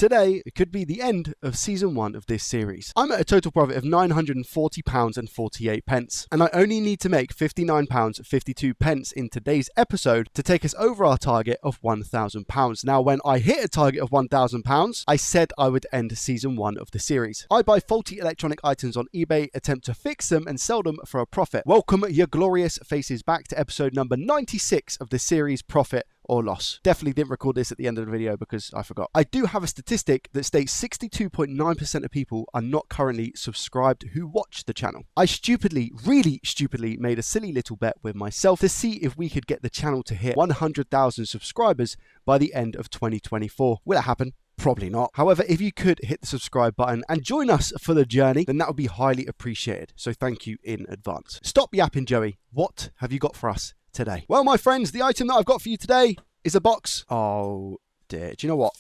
Today could be the end of season 1 of this series. I'm at a total profit of £940.48, and I only need to make £59.52 in today's episode to take us over our target of £1,000. Now, when I hit a target of £1,000, I said I would end season 1 of the series. I buy faulty electronic items on eBay, attempt to fix them and sell them for a profit. Welcome your glorious faces back to episode number 96 of the series Profit or Loss. Definitely didn't record this at the end of the video because I forgot. I do have a statistic that states 62.9% of people are not currently subscribed who watch the channel. I stupidly, really stupidly made a silly little bet with myself to see if we could get the channel to hit 100,000 subscribers by the end of 2024. Will it happen? Probably not. However, if you could hit the subscribe button and join us for the journey, then that would be highly appreciated. So thank you in advance. Stop yapping, Joey. What have you got for us today? Well, my friends, the item that I've got for you today is a box. Oh dear. Do you know what?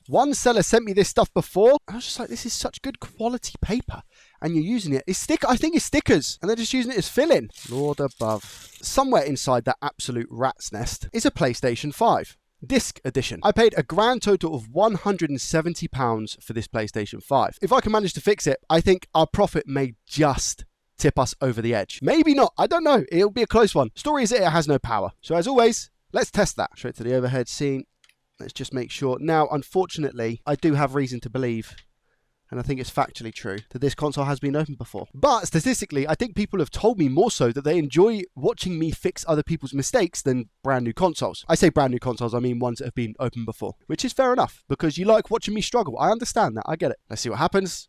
One seller sent me this stuff before. I was just like, this is such good quality paper. And you're using it. I think it's stickers. And they're just using it as fill-in. Lord above. Somewhere inside that absolute rat's nest is a PlayStation 5. Disc edition. I paid a grand total of £170 for this PlayStation 5. If I can manage to fix it, I think our profit may just tip us over the edge. Maybe not. I don't know. It'll be a close one. Story is it has no power. So as always, let's test that. Straight to the overhead scene. Let's just make sure. Now, unfortunately, I do have reason to believe, and I think it's factually true, that this console has been opened before. But statistically, I think people have told me more so that they enjoy watching me fix other people's mistakes than brand new consoles. I say brand new consoles, I mean ones that have been opened before, which is fair enough because you like watching me struggle. I understand that. I get it. Let's see what happens.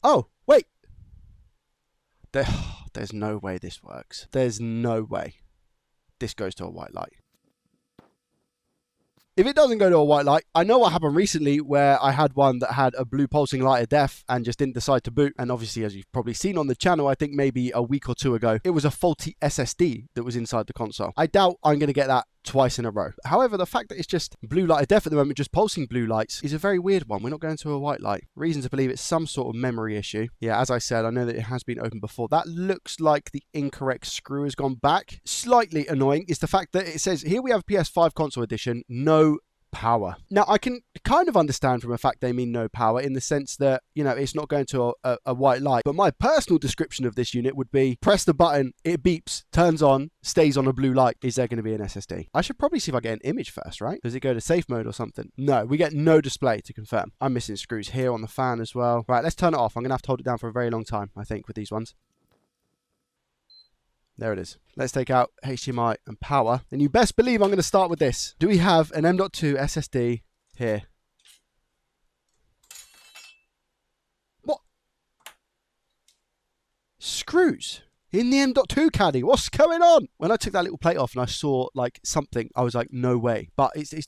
Oh, wait. There's no way this works. There's no way this goes to a white light. If it doesn't go to a white light, I know what happened recently where I had one that had a blue pulsing light of death and just didn't decide to boot. And obviously, as you've probably seen on the channel, I think maybe a week or two ago, it was a faulty SSD that was inside the console. I doubt I'm going to get that twice in a row. However, the fact that it's just blue light of death at the moment, just pulsing blue lights, is a very weird one. We're not going to a white light. Reason to believe it's some sort of memory issue. Yeah, as I said, I know that it has been opened before. That looks like the incorrect screw has gone back. Slightly annoying is the fact that it says, here we have PS5 console edition, no power. Now, I can kind of understand from a fact they mean no power in the sense that, you know, it's not going to a white light. But my personal description of this unit would be, press the button, it beeps, turns on, stays on a blue light. Is there going to be an SSD? I should probably see if I get an image first, right? Does it go to safe mode or something? No, we get no display to confirm. I'm missing screws here on the fan as well. Right, let's turn it off. I'm going to have to hold it down for a very long time, I think, with these ones. There it is. Let's take out HDMI and power. And you best believe I'm going to start with this. Do we have an M.2 SSD here? What? Screws in the M.2 caddy. What's going on? When I took that little plate off and I saw like something, I was like, no way. But it's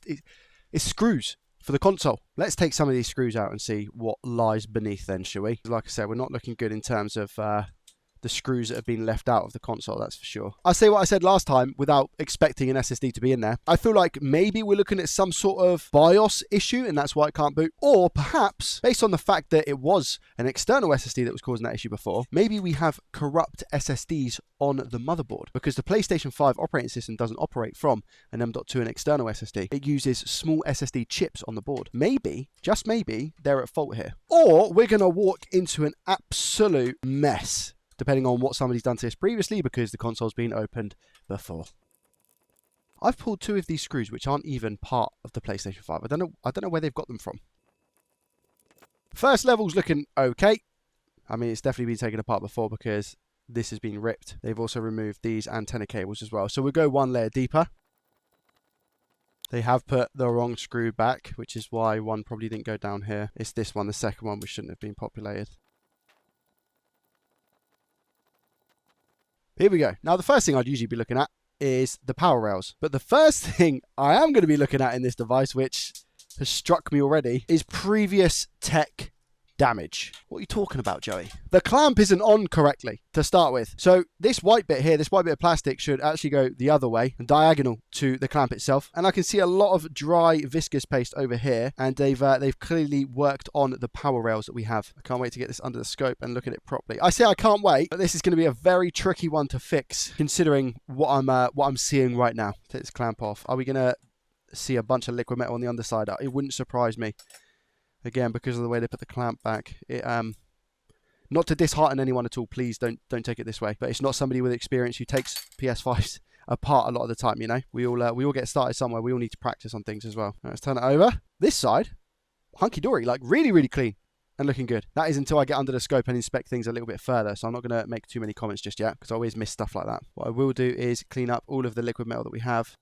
screws for the console. Let's take some of these screws out and see what lies beneath then, shall we? Like I said, we're not looking good in terms of the screws that have been left out of the console, that's for sure. I'll say what I said last time without expecting an SSD to be in there. I feel like maybe we're looking at some sort of BIOS issue and that's why it can't boot. Or perhaps, based on the fact that it was an external SSD that was causing that issue before, maybe we have corrupt SSDs on the motherboard because the PlayStation 5 operating system doesn't operate from an M.2 and external SSD. It uses small SSD chips on the board. Maybe, just maybe, they're at fault here. Or we're going to walk into an absolute mess, depending on what somebody's done to this previously, because the console's been opened before. I've pulled two of these screws, which aren't even part of the PlayStation 5. I don't know where they've got them from. First level's looking okay. I mean, it's definitely been taken apart before because this has been ripped. They've also removed these antenna cables as well. So we'll go one layer deeper. They have put the wrong screw back, which is why one probably didn't go down here. It's this one, the second one, which shouldn't have been populated. Here we go. Now, the first thing I'd usually be looking at is the power rails. But the first thing I am going to be looking at in this device, which has struck me already, is previous tech damage. What are you talking about, Joey? The clamp isn't on correctly to start with. So this white bit here, this white bit of plastic should actually go the other way, diagonal to the clamp itself. And I can see a lot of dry viscous paste over here. And they've clearly worked on the power rails that we have. I can't wait to get this under the scope and look at it properly. I say I can't wait, but this is going to be a very tricky one to fix, considering what I'm seeing right now. Take this clamp off. Are we going to see a bunch of liquid metal on the underside? It wouldn't surprise me. Again, because of the way they put the clamp back, it not to dishearten anyone at all, please don't take it this way. But it's not somebody with experience who takes PS5s apart a lot of the time, you know. We all get started somewhere. We all need to practice on things as well. Right, let's turn it over. This side, hunky-dory, like really, really clean and looking good. That is until I get under the scope and inspect things a little bit further. So I'm not going to make too many comments just yet because I always miss stuff like that. What I will do is clean up all of the liquid metal that we have.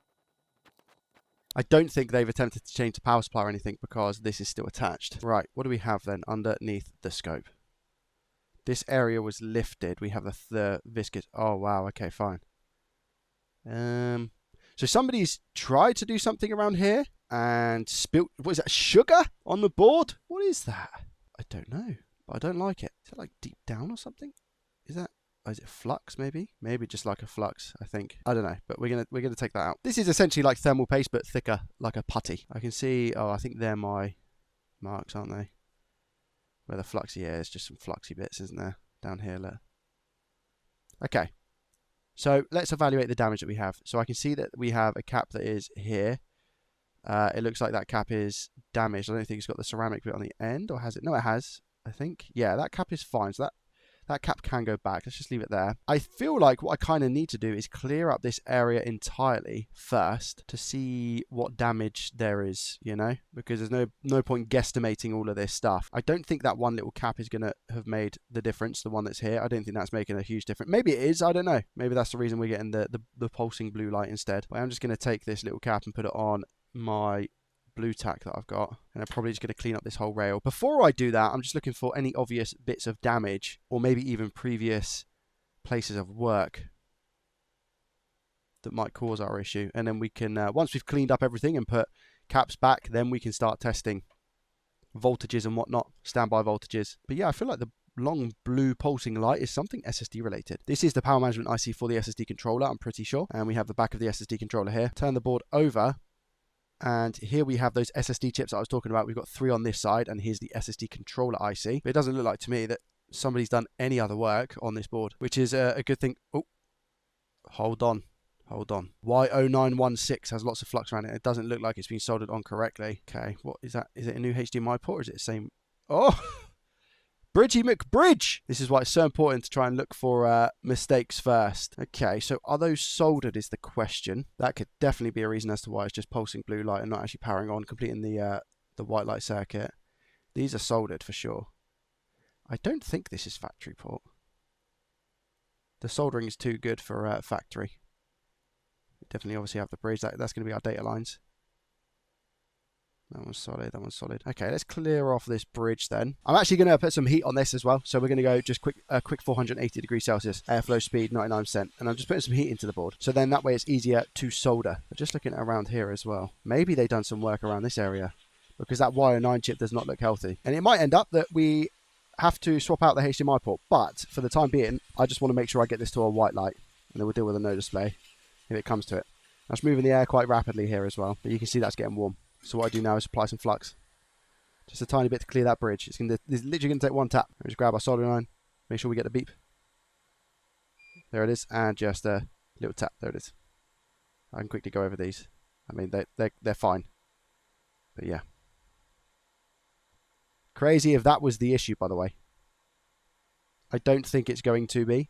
I don't think they've attempted to change the power supply or anything because this is still attached. Right, what do we have then underneath the scope? This area was lifted. We have the viscous. Oh, wow. Okay, fine. So somebody's tried to do something around here and spilt, what is that, sugar on the board? What is that? I don't know, but I don't like it. Is it like deep down or something? Is that, oh, is it flux maybe? Maybe just like a flux, I think. I don't know, but we're gonna take that out. This is essentially like thermal paste, but thicker, like a putty. I can see, oh, I think they're my marks, aren't they? Where the fluxy is, just some fluxy bits, isn't there? Down here, look. Okay. So let's evaluate the damage that we have. So I can see that we have a cap that is here. It looks like that cap is damaged. I don't think it's got the ceramic bit on the end, or has it? No, it has, I think. Yeah, that cap is fine. So that cap can go back. Let's just leave it there. I feel like what I kind of need to do is clear up this area entirely first to see what damage there is, you know, because there's no point guesstimating all of this stuff. I don't think that one little cap is going to have made the difference, the one that's here. I don't think that's making a huge difference. Maybe it is. I don't know. Maybe that's the reason we're getting the pulsing blue light instead. But I'm just going to take this little cap and put it on my blue tack that I've got, and I'm probably just going to clean up this whole rail. Before I do that, I'm just looking for any obvious bits of damage or maybe even previous places of work that might cause our issue, and then we can once we've cleaned up everything and put caps back, then we can start testing voltages and whatnot, standby voltages. But yeah, I feel like the long blue pulsing light is something SSD related. This is the power management IC for the SSD controller, I'm pretty sure, and we have the back of the SSD controller here. Turn the board over, and here we have those SSD chips that I was talking about. We've got 3 on this side, and here's the SSD controller IC. But it doesn't look like to me that somebody's done any other work on this board, which is a good thing. Oh, hold on. Y0916 has lots of flux around it. It doesn't look like it's been soldered on correctly. Okay, what is that? Is it a new HDMI port, or is it the same? Oh, Bridgie McBridge! This is why it's so important to try and look for mistakes first. Okay, so are those soldered is the question. That could definitely be a reason as to why it's just pulsing blue light and not actually powering on, completing the white light circuit. These are soldered for sure. I don't think this is factory port. The soldering is too good for factory. We definitely obviously have the bridge. That's going to be our data lines. That one's solid, that one's solid. Okay, let's clear off this bridge then. I'm actually going to put some heat on this as well. So we're going to go just a quick 480 degrees Celsius, airflow speed 99%. And I'm just putting some heat into the board. So then that way it's easier to solder. But just looking around here as well. Maybe they've done some work around this area, because that Wire 9 chip does not look healthy. And it might end up that we have to swap out the HDMI port. But for the time being, I just want to make sure I get this to a white light. And then we'll deal with a no display if it comes to it. That's moving the air quite rapidly here as well. But you can see that's getting warm. So what I do now is apply some flux. Just a tiny bit to clear that bridge. It's literally going to take one tap. We'll just grab our soldering line. Make sure we get the beep. There it is. And just a little tap. There it is. I can quickly go over these. I mean, they're fine. But yeah. Crazy if that was the issue, by the way. I don't think it's going to be.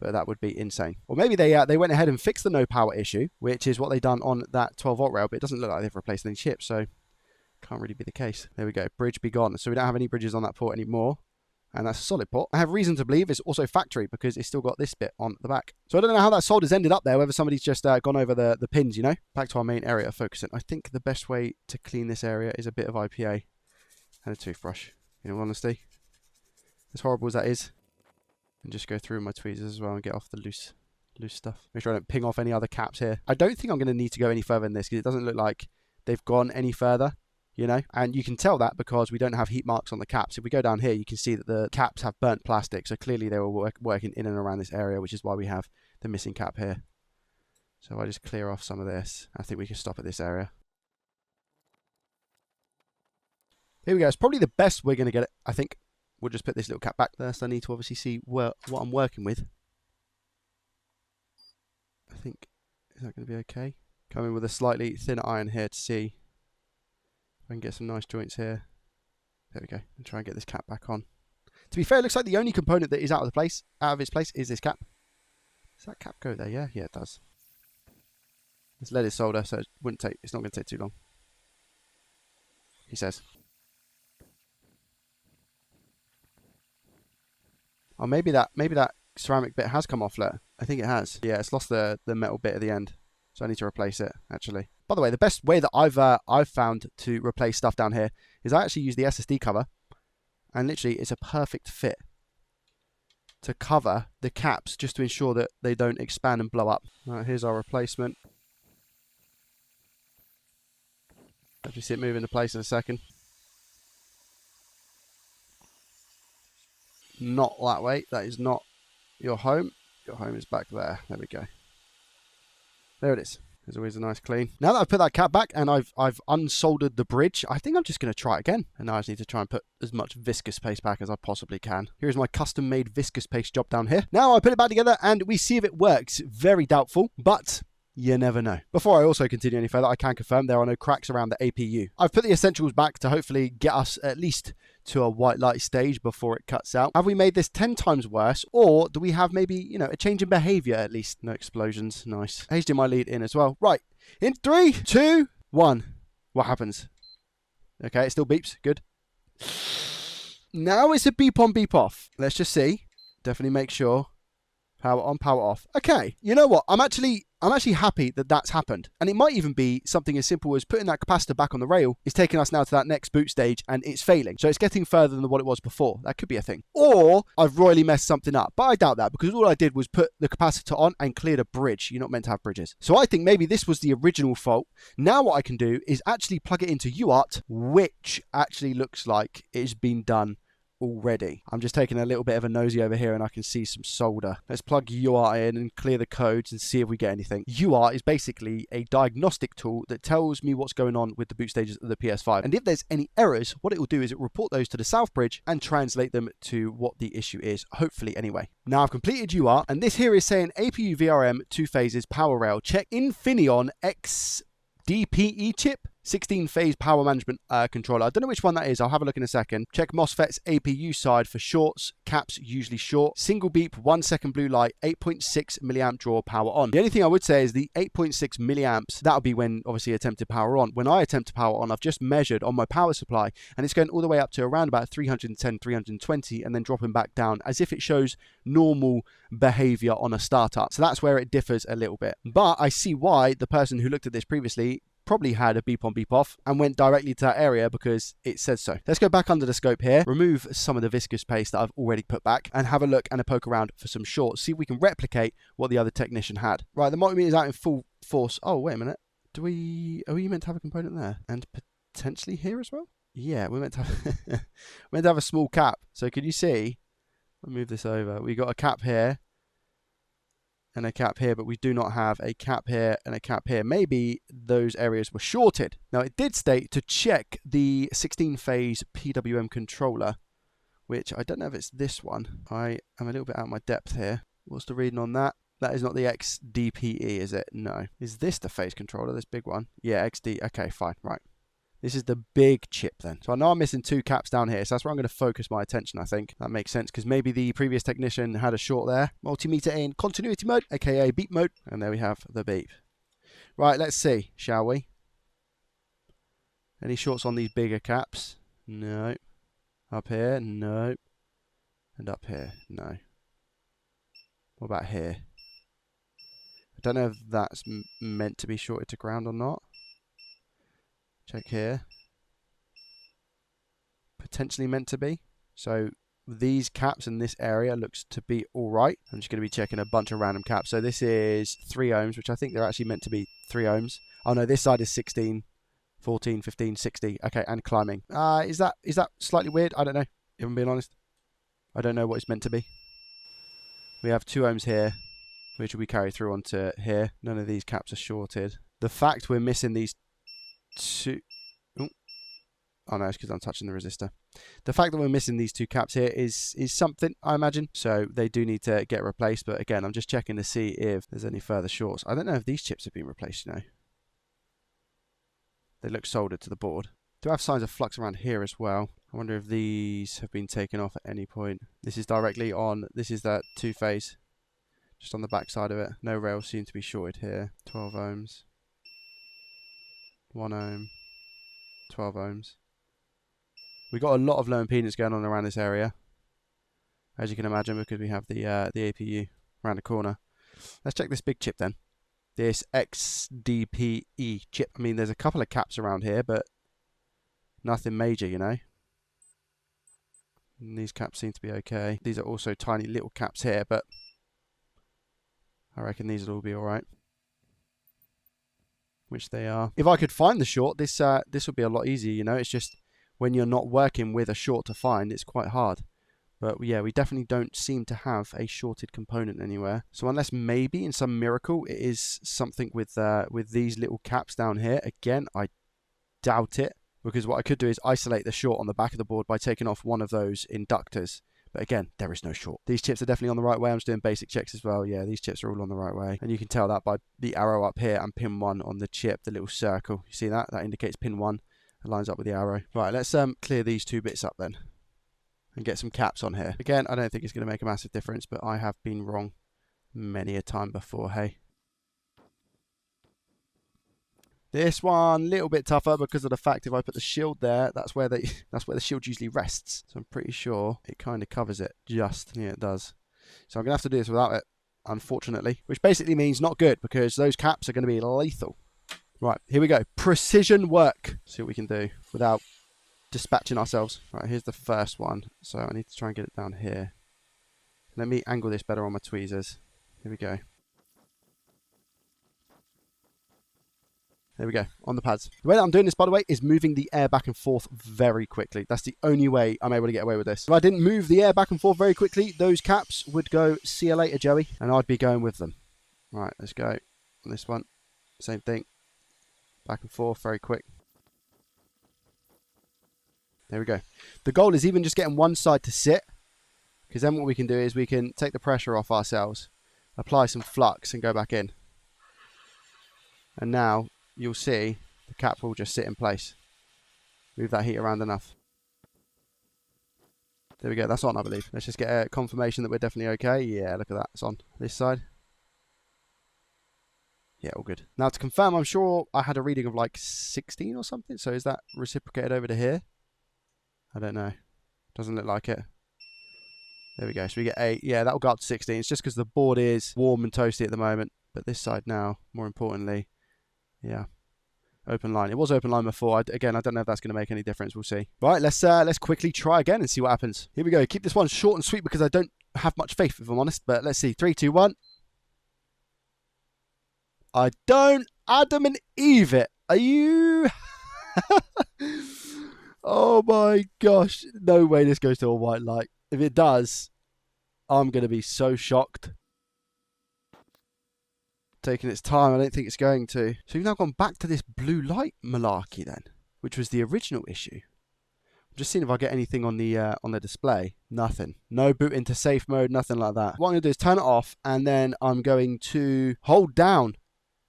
But that would be insane. Or maybe they went ahead and fixed the no power issue, which is what they done on that 12 volt rail, but it doesn't look like they've replaced any chips, so can't really be the case. There we go, bridge be gone. So we don't have any bridges on that port anymore, and that's a solid port. I have reason to believe it's also factory because it's still got this bit on the back. So I don't know how that solder's ended up there, whether somebody's just gone over the pins, you know. Back to our main area of focusing. I think the best way to clean this area is a bit of IPA and a toothbrush, in all honesty. As horrible as that is. And just go through my tweezers as well and get off the loose stuff. Make sure I don't ping off any other caps here. I don't think I'm going to need to go any further in this because it doesn't look like they've gone any further, you know. And you can tell that because we don't have heat marks on the caps. If we go down here, you can see that the caps have burnt plastic. So clearly they were working in and around this area, which is why we have the missing cap here. So I just clear off some of this. I think we can stop at this area. Here we go. It's probably the best we're going to get it, I think. We'll just put this little cap back. First, I need to obviously see what I'm working with. I think, is that going to be okay? Come in with a slightly thinner iron here to see if I can get some nice joints here. There we go. And try and get this cap back on. To be fair, it looks like the only component that is out of its place is this cap. Does that cap go there? Yeah, it does. Let's let it solder, so it's not going to take too long. He says. Oh, maybe that ceramic bit has come off there. I think it has. Yeah, it's lost the metal bit at the end, so I need to replace it actually. By the way, the best way that I've found to replace stuff down here is I actually use the SSD cover, and literally it's a perfect fit to cover the caps just to ensure that they don't expand and blow up. Right, here's our replacement. Let me see it move into place in a second. Not that way. That is not your home. Your home is back there. There we go. There it is. There's always a nice clean. Now that I've put that cap back and I've unsoldered the bridge, I think I'm just going to try it again. And now I just need to try and put as much viscose paste back as I possibly can. Here's my custom made viscous paste job down here. Now I put it back together and we see if it works. Very doubtful, but you never know. Before I also continue any further, I can confirm there are no cracks around the APU. I've put the essentials back to hopefully get us at least to a white light stage before it cuts out. Have we made this 10 times worse, or do we have maybe, you know, a change in behavior at least? No explosions. Nice. HDMI lead in as well. Right. In 3, 2, 1. What happens? Okay, it still beeps. Good. Now it's a beep on, beep off. Let's just see. Definitely make sure. Power on, power off. Okay. You know what? I'm actually happy that that's happened. And it might even be something as simple as putting that capacitor back on the rail is taking us now to that next boot stage and it's failing. So it's getting further than what it was before. That could be a thing. Or I've royally messed something up. But I doubt that because all I did was put the capacitor on and cleared a bridge. You're not meant to have bridges. So I think maybe this was the original fault. Now what I can do is actually plug it into UART, which actually looks like it's been done already. I'm just taking a little bit of a nosy over here and I can see some solder. Let's plug UART in and clear the codes and see if we get anything. UART is basically a diagnostic tool that tells me what's going on with the boot stages of the PS5. And if there's any errors, what it will do is it will report those to the South Bridge and translate them to what the issue is, hopefully anyway. Now I've completed UART and this here is saying APU VRM 2 phases power rail. Check Infineon X DPE chip, 16-phase power management controller. I don't know which one that is. I'll have a look in a second. Check MOSFET's APU side for shorts. Caps usually short. Single beep, 1 second blue light, 8.6 milliamp draw power on. The only thing I would say is the 8.6 milliamps, that'll be when obviously attempted power on. When I attempt to power on, I've just measured on my power supply and it's going all the way up to around about 310, 320 and then dropping back down as if it shows normal behavior on a startup. So that's where it differs a little bit. But I see why the person who looked at this previously probably had a beep on, beep off and went directly to that area because it says so. Let's go back under the scope here, remove some of the viscous paste that I've already put back and have a look and a poke around for some shorts. See if we can replicate what the other technician had. Right, the multimeter is out in full force. Oh, wait a minute. Are we meant to have a component there? And potentially here as well? Yeah, we're meant to have, we're meant to have a small cap. So can you see? I'll move this over. We got a cap here and a cap here, but we do not have a cap here and a cap here. Maybe those areas were shorted. Now it did state to check the 16-phase PWM controller, which I don't know if it's this one. I am a little bit out of my depth here. What's the reading on that? That is not the XDPE, is it? No. Is this the phase controller, this big one? Yeah, XD. Okay, fine, right. This is the big chip then. So I know I'm missing 2 caps down here, so that's where I'm going to focus my attention, I think. That makes sense, because maybe the previous technician had a short there. Multimeter in continuity mode, aka beep mode. And there we have the beep. Right, let's see, shall we? Any shorts on these bigger caps? No. Up here? No. And up here? No. What about here? I don't know if that's meant to be shorted to ground or not. Check here. Potentially meant to be. So these caps in this area looks to be all right. I'm just going to be checking a bunch of random caps. So this is 3 ohms, which I think they're actually meant to be 3 ohms. Oh no, this side is 16, 14, 15, 60. Okay, and climbing. Is that slightly weird? I don't know. If I'm being honest. I don't know what it's meant to be. We have 2 ohms here, which we carry through onto here. None of these caps are shorted. The fact we're missing these 2... Oh no, it's because I'm touching the resistor. The fact that we're missing these 2 caps here is something, I imagine. So they do need to get replaced. But again, I'm just checking to see if there's any further shorts. I don't know if these chips have been replaced, you know. They look soldered to the board. Do have signs of flux around here as well. I wonder if these have been taken off at any point. This is directly on, this is that two-phase, just on the back side of it. No rails seem to be shorted here. 12 ohms. 1 ohm. 12 ohms. We've got a lot of low impedance going on around this area, as you can imagine, because we have the APU around the corner. Let's check this big chip then. This XDPE chip. I mean, there's a couple of caps around here, but nothing major, you know. And these caps seem to be okay. These are also tiny little caps here, but I reckon these will all be alright. Which they are. If I could find the short, this would be a lot easier, you know. It's just when you're not working with a short to find, it's quite hard. But yeah, we definitely don't seem to have a shorted component anywhere. So unless maybe in some miracle it is something with these little caps down here. Again, I doubt it. Because what I could do is isolate the short on the back of the board by taking off one of those inductors. But again, there is no short. These chips are definitely on the right way. I'm just doing basic checks as well. Yeah, these chips are all on the right way. And you can tell that by the arrow up here and pin 1 on the chip, the little circle. You see that? That indicates pin 1. It lines up with the arrow. Right, let's clear these 2 bits up then. And get some caps on here. Again, I don't think it's going to make a massive difference, but I have been wrong many a time before, hey. This one, a little bit tougher because of the fact if I put the shield there, that's where the shield usually rests. So I'm pretty sure it kind of covers it. Just, yeah, it does. So I'm going to have to do this without it, unfortunately. Which basically means not good because those caps are going to be lethal. Right, here we go. Precision work. See what we can do without dispatching ourselves. Right, here's the first one. So I need to try and get it down here. Let me angle this better on my tweezers. Here we go. There we go, on the pads. The way that I'm doing this, by the way, is moving the air back and forth very quickly. That's the only way I'm able to get away with this. If I didn't move the air back and forth very quickly, those caps would go, see you later, Joey, and I'd be going with them. Right, let's go on this one. Same thing. Back and forth, very quick. There we go. The goal is even just getting one side to sit, because then what we can do is we can take the pressure off ourselves, apply some flux, and go back in. And now you'll see the cap will just sit in place. Move that heat around enough. There we go, that's on, I believe. Let's just get a confirmation that we're definitely okay. Yeah, look at that, it's on. This side. Yeah, all good. Now to confirm, I'm sure I had a reading of like 16 or something. So is that reciprocated over to here? I don't know. Doesn't look like it. There we go, so we get 8. Yeah, that'll go up to 16. It's just because the board is warm and toasty at the moment. But this side now, more importantly, yeah, open line. It was open line before. Again, I don't know if that's going to make any difference. We'll see. Right, let's quickly try again and see what happens. Here we go. Keep this one short and sweet because I don't have much faith, if I'm honest. But let's see. 3, 2, 1. I don't Adam and Eve it. Are you? Oh my gosh. No way this goes to a white light. If it does, I'm going to be so shocked. Taking its time, I don't think it's going to. So we've now gone back to this blue light malarkey then, which was the original issue. I'm just seeing if I get anything on the display. Nothing. No boot into safe mode, nothing like that. What I'm going to do is turn it off, and then I'm going to hold down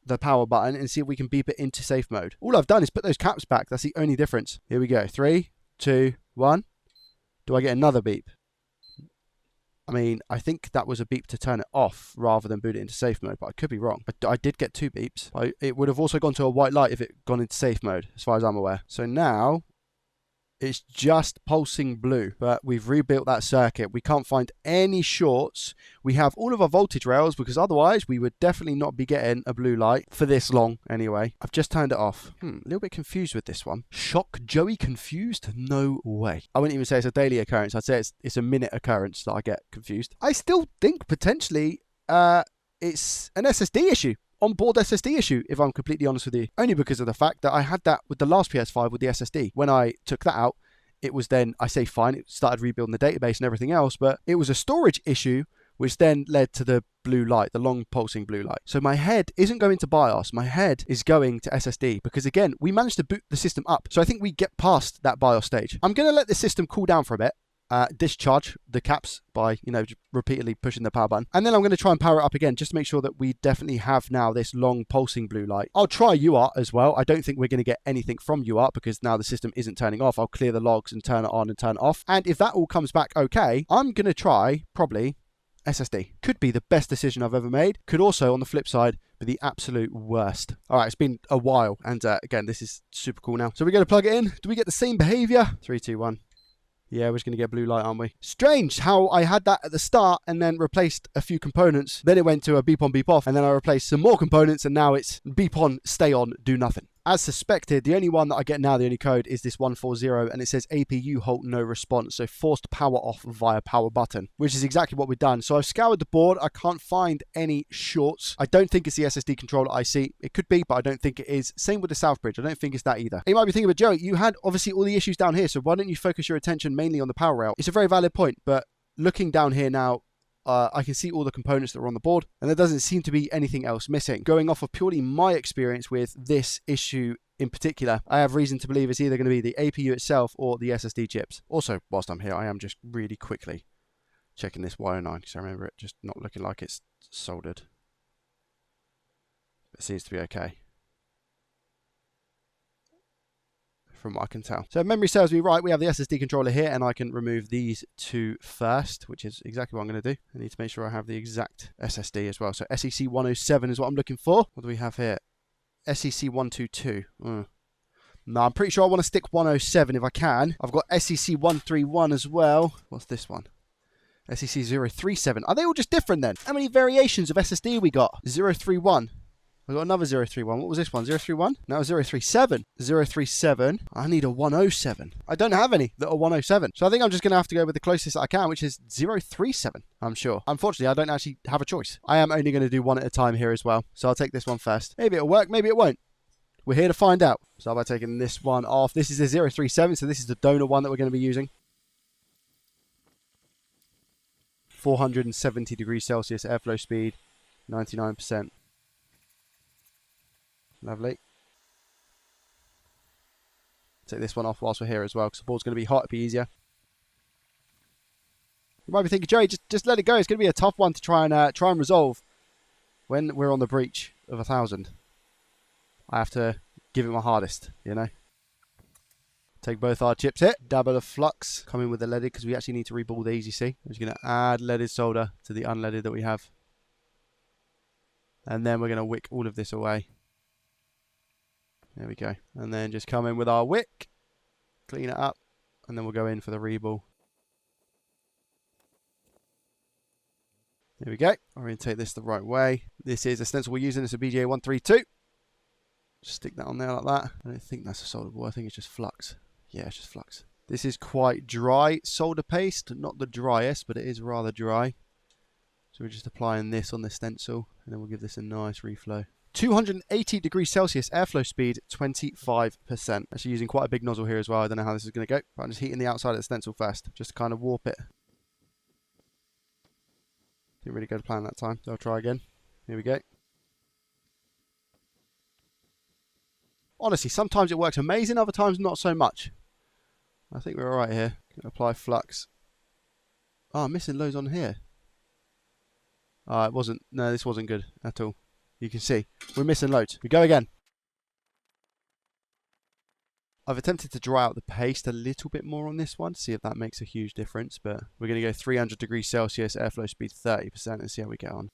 the power button and see if we can beep it into safe mode. All I've done is put those caps back. That's the only difference. Here we go. 3, 2, 1. Do I get another beep? I mean, I think that was a beep to turn it off rather than boot it into safe mode, but I could be wrong. I did get 2 beeps. It would have also gone to a white light if it gone into safe mode, as far as I'm aware. So now it's just pulsing blue, but we've rebuilt that circuit. We can't find any shorts. We have all of our voltage rails because otherwise we would definitely not be getting a blue light for this long anyway. I've just turned it off. A little bit confused with this one. Shock Joey confused? No way. I wouldn't even say it's a daily occurrence. I'd say it's a minute occurrence that I get confused. I still think potentially it's an SSD issue. Onboard SSD issue, if I'm completely honest with you. Only because of the fact that I had that with the last PS5 with the SSD. When I took that out, it was then, I say fine, it started rebuilding the database and everything else, but it was a storage issue, which then led to the blue light, the long pulsing blue light. So my head isn't going to BIOS, my head is going to SSD, because again, we managed to boot the system up. So I think we get past that BIOS stage. I'm going to let the system cool down for a bit, discharge the caps by, just repeatedly pushing the power button. And then I'm going to try and power it up again just to make sure that we definitely have now this long pulsing blue light. I'll try UART as well. I don't think we're going to get anything from UART because now the system isn't turning off. I'll clear the logs and turn it on and turn it off. And if that all comes back okay, I'm going to try probably SSD. Could be the best decision I've ever made. Could also, on the flip side, be the absolute worst. All right, it's been a while. And again, this is super cool now. So we're going to plug it in. Do we get the same behavior? 3, 2, 1. Yeah, we're just going to get blue light, aren't we? Strange how I had that at the start and then replaced a few components. Then it went to a beep on, beep off. And then I replaced some more components and now it's beep on, stay on, do nothing. As suspected, the only one that I get now, the only code is this 140 and it says APU halt no response. So forced power off via power button, which is exactly what we've done. So I've scoured the board. I can't find any shorts. I don't think it's the SSD controller IC. It could be, but I don't think it is. Same with the South Bridge. I don't think it's that either. You might be thinking, but Joey, you had obviously all the issues down here. So why don't you focus your attention mainly on the power rail? It's a very valid point, but looking down here now, I can see all the components that are on the board and there doesn't seem to be anything else missing. Going off of purely my experience with this issue in particular, I have reason to believe it's either going to be the APU itself or the SSD chips. Also, whilst I'm here, I am just really quickly checking this Y09 because I remember it just not looking like it's soldered. It seems to be okay, from what I can tell. So if memory serves me right, we have the SSD controller here and I can remove these two first, which is exactly what I'm going to do. I need to make sure I have the exact SSD as well. So SEC 107 is what I'm looking for. What do we have here? SEC 122. No, I'm pretty sure I want to stick 107 if I can. I've got SEC 131 as well. What's this one? SEC 037. Are they all just different then? How many variations of SSD we got? 031. I got another 031. What was this one? 031? No, 037. 037. I need a 107. I don't have any that are 107. So I think I'm just going to have to go with the closest I can, which is 037, I'm sure. Unfortunately, I don't actually have a choice. I am only going to do one at a time here as well. So I'll take this one first. Maybe it'll work, maybe it won't. We're here to find out. So by taking this one off, this is a 037, so this is the donor one that we're going to be using. 470 degrees Celsius airflow speed, 99%. Lovely. Take this one off whilst we're here as well, because the board's going to be hot. It'll be easier. You might be thinking, Joey, just let it go. It's going to be a tough one to try and resolve when we're on the breach of 1,000. I have to give it my hardest, Take both our chips here. Double of flux. Come in with the leaded because we actually need to reball these, you see. I'm just going to add leaded solder to the unleaded that we have. And then we're going to wick all of this away. There we go. And then just come in with our wick, clean it up, and then we'll go in for the reball. There we go. Orientate this the right way. This is a stencil we're using. It's a BGA 132. Just stick that on there like that. I don't think that's a solder ball. I think it's just flux. Yeah, it's just flux. This is quite dry solder paste. Not the driest, but it is rather dry. So we're just applying this on the stencil, and then we'll give this a nice reflow. 280 degrees Celsius airflow speed, 25%. Actually using quite a big nozzle here as well. I don't know how this is going to go, but I'm just heating the outside of the stencil first, just to kind of warp it. Didn't really go to plan that time, so I'll try again. Here we go. Honestly, sometimes it works amazing, other times not so much. I think we're alright here. Apply flux. Oh, I'm missing loads on here. It wasn't, no, this wasn't good at all. You can see, we're missing loads. We go again. I've attempted to dry out the paste a little bit more on this one, to see if that makes a huge difference, but we're going to go 300 degrees Celsius, airflow speed 30%, and see how we get on.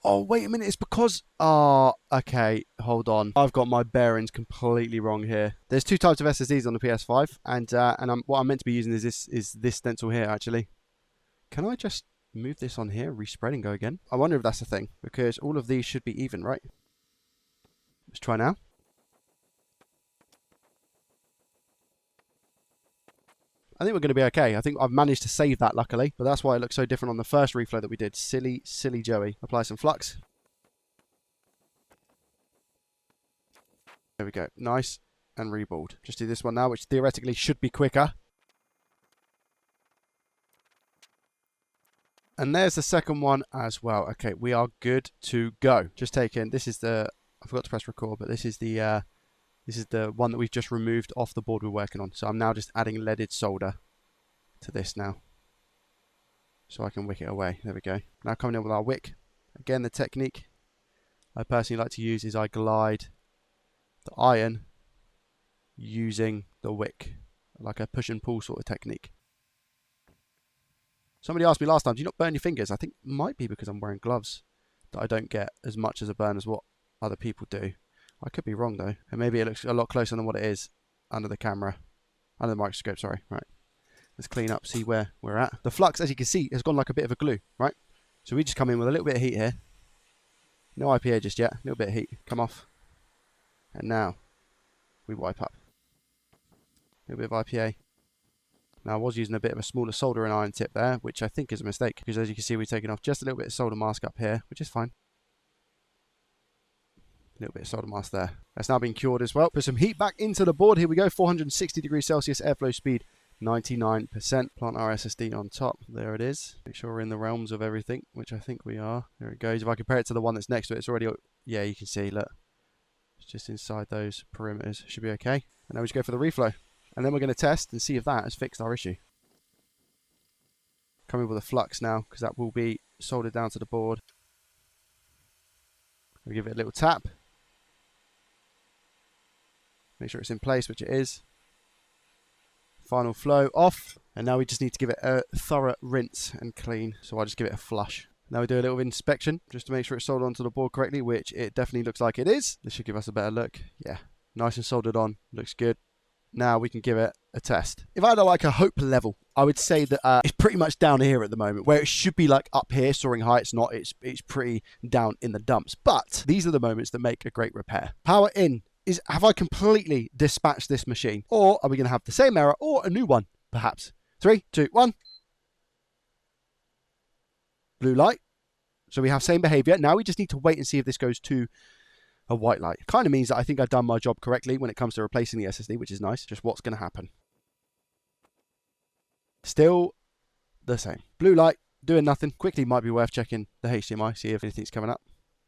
Oh, wait a minute, it's because... okay, hold on. I've got my bearings completely wrong here. There's two types of SSDs on the PS5, and what I'm meant to be using is this stencil here, actually. Can I just move this on here, respread and go again? I wonder if that's the thing, because all of these should be even, right? Let's try now. I think we're going to be okay. I think I've managed to save that, luckily. But that's why it looks so different on the first reflow that we did. Silly, silly Joey. Apply some flux. There we go. Nice. And reballed. Just do this one now, which theoretically should be quicker. And there's the second one as well. Okay, we are good to go. Just taking, this is the I forgot to press record, but this is the one that we've just removed off the board we're working on. So I'm now just adding leaded solder to this now, so I can wick it away. There we go. Now coming in with our wick. Again, the technique I personally like to use is I glide the iron using the wick, like a push and pull sort of technique. Somebody asked me last time, do you not burn your fingers? I think it might be because I'm wearing gloves that I don't get as much as a burn as what other people do. I could be wrong though, and maybe it looks a lot closer than what it is under the camera, under the microscope, sorry. Right, let's clean up, see where we're at. The flux, as you can see, has gone like a bit of a glue, right? So we just come in with a little bit of heat here. No IPA just yet, a little bit of heat, come off. And now we wipe up. A little bit of IPA. Now I was using a bit of a smaller soldering iron tip there, which I think is a mistake, because as you can see we've taken off just a little bit of solder mask up here, which is fine. A little bit of solder mask there. That's now been cured as well. Put some heat back into the board. Here we go, 460 degrees Celsius, airflow speed 99%. Plant our SSD on top. There it is. Make sure we're in the realms of everything, which I think we are. There it goes. If I compare it to the one that's next to it, it's already, yeah, you can see, look. It's just inside those perimeters. Should be okay. And now we just go for the reflow. And then we're going to test and see if that has fixed our issue. Coming with a flux now, because that will be soldered down to the board. We'll give it a little tap. Make sure it's in place, which it is. Final flow off. And now we just need to give it a thorough rinse and clean. So I'll just give it a flush. Now we do a little inspection, just to make sure it's soldered onto the board correctly, which it definitely looks like it is. This should give us a better look. Yeah, nice and soldered on. Looks good. Now we can give it a test. If I had like a hope level, I would say that it's pretty much down here at the moment, where it should be like up here, soaring high. It's not. It's pretty down in the dumps. But these are the moments that make a great repair. Power in is, have I completely dispatched this machine? Or are we going to have the same error or a new one, perhaps? 3, 2, 1. Blue light. So we have same behavior. Now we just need to wait and see if this goes to a white light. Kind of means that I think I've done my job correctly when it comes to replacing the SSD, which is nice. Just what's going to happen. Still the same. Blue light, doing nothing. Quickly might be worth checking the HDMI, see if anything's coming up.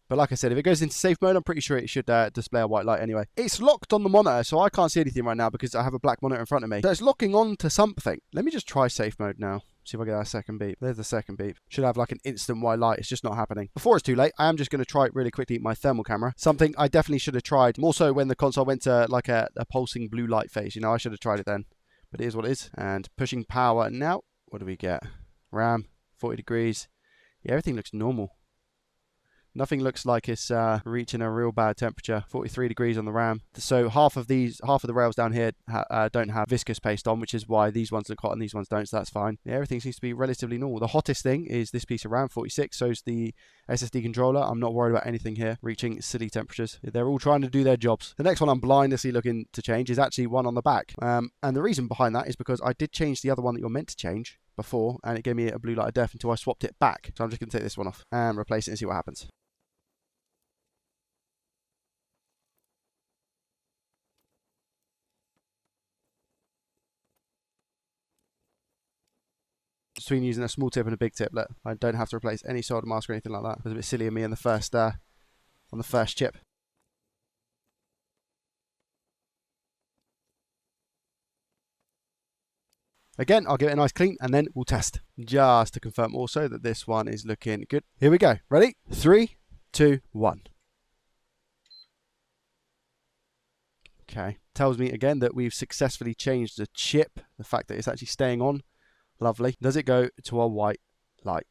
But like I said, if it goes into safe mode, I'm pretty sure it should display a white light anyway. It's locked on the monitor, so I can't see anything right now because I have a black monitor in front of me. So it's locking on to something. Let me just try safe mode now. See if I get that second beep. There's the second beep. Should have like an instant white light. It's just not happening. Before it's too late, I am just going to try it really quickly, my thermal camera. Something I definitely should have tried. More so when the console went to like a pulsing blue light phase. You know, I should have tried it then. But it is what it is. And pushing power now. What do we get? RAM, 40 degrees. Yeah, everything looks normal. Nothing looks like it's reaching a real bad temperature. 43 degrees on the RAM. So half of the rails down here don't have viscous paste on, which is why these ones look hot and these ones don't, so that's fine. Yeah, everything seems to be relatively normal. The hottest thing is this piece of RAM, 46, so's the SSD controller. I'm not worried about anything here reaching silly temperatures. They're all trying to do their jobs. The next one I'm blindly looking to change is actually one on the back. And the reason behind that is because I did change the other one that you're meant to change before, and it gave me a blue light of death until I swapped it back. So I'm just going to take this one off and replace it and see what happens. Between using a small tip and a big tip, look, I don't have to replace any solder mask or anything like that. It was a bit silly of me on the first chip. Again, I'll give it a nice clean and then we'll test. Just to confirm also that this one is looking good. Here we go. Ready? 3, 2, 1. Okay. Tells me again that we've successfully changed the chip. The fact that it's actually staying on. Lovely. Does it go to a white light?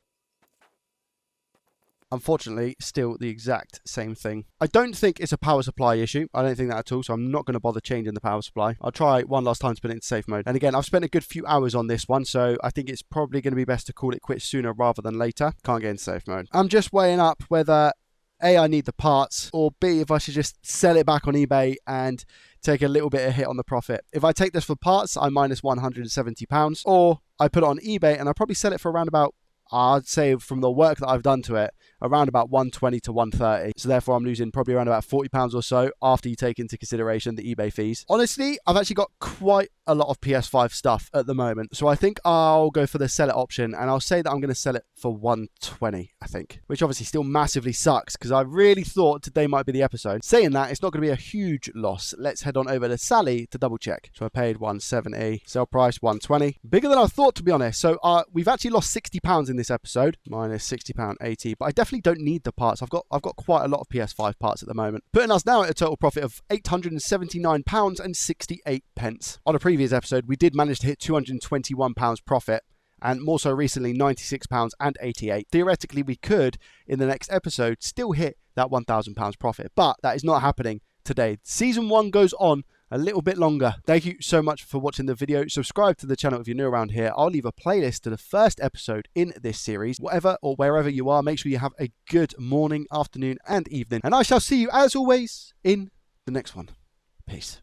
Unfortunately, still the exact same thing. I don't think it's a power supply issue. I don't think that at all, so I'm not going to bother changing the power supply. I'll try one last time to put it into safe mode. And again, I've spent a good few hours on this one, so I think it's probably going to be best to call it quits sooner rather than later. Can't get into safe mode. I'm just weighing up whether A, I need the parts, or B, if I should just sell it back on eBay and take a little bit of hit on the profit. If I take this for parts, I'm minus £170, or I put it on eBay and I probably sell it for around about, I'd say from the work that I've done to it, around about 120 to 130. So therefore I'm losing probably around about £40 or so after you take into consideration the eBay fees. Honestly, I've actually got quite a lot of PS5 stuff at the moment. So I think I'll go for the sell it option, and I'll say that I'm going to sell it for 120, I think, which obviously still massively sucks because I really thought today might be the episode. Saying that, it's not going to be a huge loss. Let's head on over to Sally to double check. So I paid 170, sell price 120. Bigger than I thought, to be honest. So we've actually lost £60 in this episode, minus £60.80, but I definitely don't need the parts. I've got quite a lot of PS5 parts at the moment, putting us now at a total profit of £879.68. On a previous episode, we did manage to hit £221 profit, and more so recently, £96.88. Theoretically, we could, in the next episode, still hit that £1,000 profit, but that is not happening today. Season 1 goes on a little bit longer. Thank you so much for watching the video. Subscribe to the channel if you're new around here. I'll leave a playlist to the first episode in this series. Whatever or wherever you are, make sure you have a good morning, afternoon, and evening. And I shall see you, as always, in the next one. Peace.